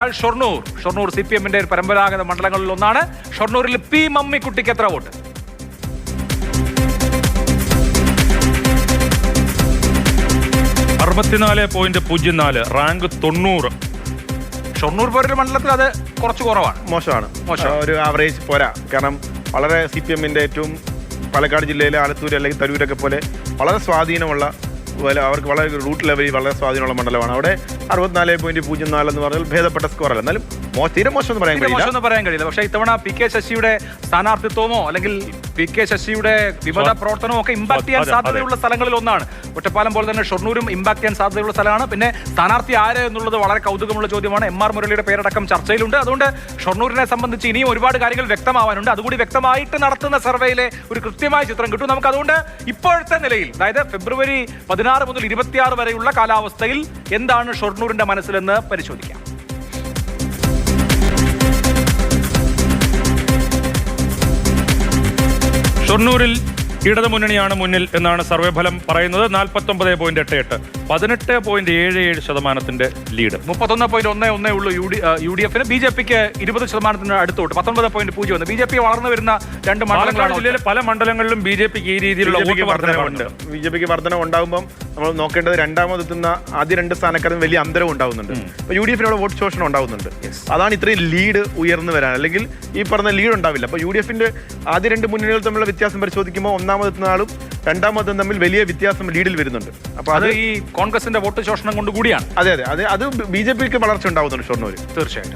ഷൊർണൂർ CPM-ന്റെ പരമ്പരാഗത മണ്ഡലങ്ങളിൽ ഒന്നാണ്. ഷൊർണൂരിൽ പി മമ്മിക്കുട്ടിക്ക് എത്ര വോട്ട്? 64.04, റാങ്ക് 90. ഷൊർണൂർ പോലൊരു മണ്ഡലത്തിൽ അത് കുറച്ച് കുറവാണ്, മോശമാണ്. ഒരു ആവറേജ് പോരാ. കാരണം വളരെ CPM-ന്റെ ഏറ്റവും പാലക്കാട് ജില്ലയിലെ ആലത്തൂർ അല്ലെങ്കിൽ തരൂരൊക്കെ പോലെ വളരെ സ്വാധീനമുള്ള, അവർക്ക് വളരെ റൂട്ട് ലെവലിൽ വളരെ സ്വാധീനമുള്ള മണ്ഡലമാണ്. അവിടെ 64.04 എന്ന് പറഞ്ഞാൽ ഭേദപ്പെട്ട സ്കോർ അല്ല. എന്നാലും തീരെ മോശം എന്ന് പറയാൻ കഴിയില്ല. പക്ഷേ ഇത്തവണ PK ശശിയുടെ സ്ഥാനാർത്ഥിത്വമോ അല്ലെങ്കിൽ PK ശശിയുടെ വിമത പ്രവർത്തനമോ ഒക്കെ ഇമ്പാക്ട് ചെയ്യാൻ സാധ്യതയുള്ള സ്ഥലങ്ങളിൽ ഒന്നാണ്. ഒറ്റപ്പാലം പോലെ തന്നെ ഷൊർണൂരും ഇമ്പാക്ട് ചെയ്യാൻ സാധ്യതയുള്ള സ്ഥലമാണ്. പിന്നെ സ്ഥാനാർത്ഥി ആര് എന്നുള്ളത് വളരെ കൗതുകമുള്ള ചോദ്യമാണ്. MR മുരളിയുടെ പേരടക്കം ചർച്ചയിലുണ്ട്. അതുകൊണ്ട് ഷൊർണൂരിനെ സംബന്ധിച്ച് ഇനിയും ഒരുപാട് കാര്യങ്ങൾ വ്യക്തമാവാനുണ്ട്. അതുകൂടി വ്യക്തമായിട്ട് നടത്തുന്ന സർവേയിലെ ഒരു കൃത്യമായ ചിത്രം കിട്ടും നമുക്ക്. അതുകൊണ്ട് ഇപ്പോഴത്തെ നിലയിൽ, അതായത് ഫെബ്രുവരി 16 മുതൽ 26 വരെയുള്ള കാലാവസ്ഥയിൽ എന്താണ് ഷൊർണൂരിന്റെ മനസ്സിലെന്ന് പരിശോധിക്കാം. ഷൊർണൂരിൽ ഇടതു മുന്നണിയാണ് മുന്നിൽ എന്നാണ് സർവേ ഫലം പറയുന്നത്. 49.88, 18.77% ലീഡ്. 31.11 ഉള്ളൂ UDF-ന്. BJP-ക്ക് 20% അടുത്തോട്ട് 19.01. BJP വളർന്നു വരുന്ന രണ്ട് പാലക്കാട് ജില്ലയിലെ പല മണ്ഡലങ്ങളിലും BJP-ക്ക് ഈ രീതിയിലുള്ള വർധനവുണ്ട്. BJP-ക്ക് വർധന ഉണ്ടാകുമ്പോൾ നമ്മൾ നോക്കേണ്ടത് രണ്ടാമതെത്തുന്ന ആദ്യ രണ്ട് സ്ഥാനക്കാരും വലിയ അന്തരം ഉണ്ടാകുന്നുണ്ട്. അപ്പോൾ UDF-നോട് വോട്ട് ശോഷണം ഉണ്ടാകുന്നുണ്ട്. അതാണ് ഇത്രയും ലീഡ് ഉയർന്നു വരാൻ. അല്ലെങ്കിൽ ഈ പറഞ്ഞ ലീഡ് ഉണ്ടാവില്ല. അപ്പോൾ UDF-ന്റെ ആദ്യ രണ്ട് മുന്നണികൾ തമ്മിലുള്ള വ്യത്യാസം പരിശോധിക്കുമ്പോൾ ഒന്നാമതെത്തുന്ന ആളും രണ്ടാമതും തമ്മിൽ വലിയ വ്യത്യാസം ലീഡിൽ വരുന്നുണ്ട്. അപ്പോൾ അത് ഈ കോൺഗ്രസിന്റെ വോട്ട് ശോഷണം കൊണ്ട് കൂടിയാണ്. അതെ, അത് BJP-ക്ക് വളർച്ച ഉണ്ടാവുന്നുണ്ട് ഷൊർണൂർ. തീർച്ചയായിട്ടും.